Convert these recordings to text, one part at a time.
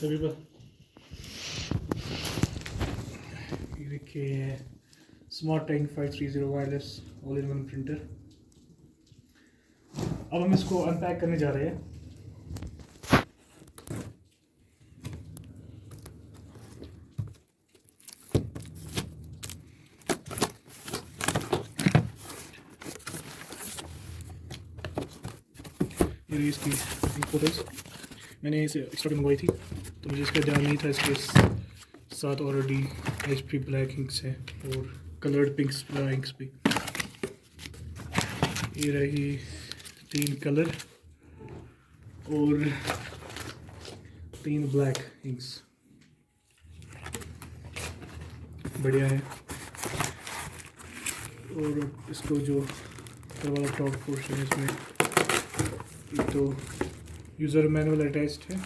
सभी पर ये देखिए smart tank 530 wireless all in one printer. अब हम इसको अनपैक करने जा रहे हैं। ये इसकी फोटोज मैंने इसे एक्स्ट्रा मंगवाई थी, तो मुझे इसका ध्यान नहीं था। इसके साथ ऑलरेडी HP ब्लैक इंक्स है और कलर्ड पिंक्स इंक्स भी। ये रही 3 कलर और 3 ब्लैक इंक्स, बढ़िया है। और इसको जो वाला टॉप पोर्शन है इसमें एक तो यूज़र मैनुअल अटैच्ड है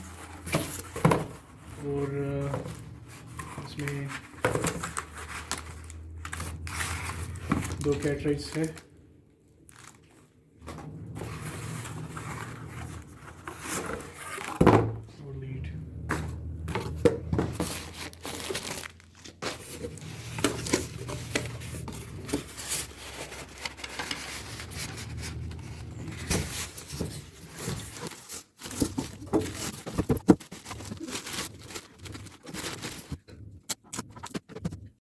और इसमें 2 कैटराइट्स है।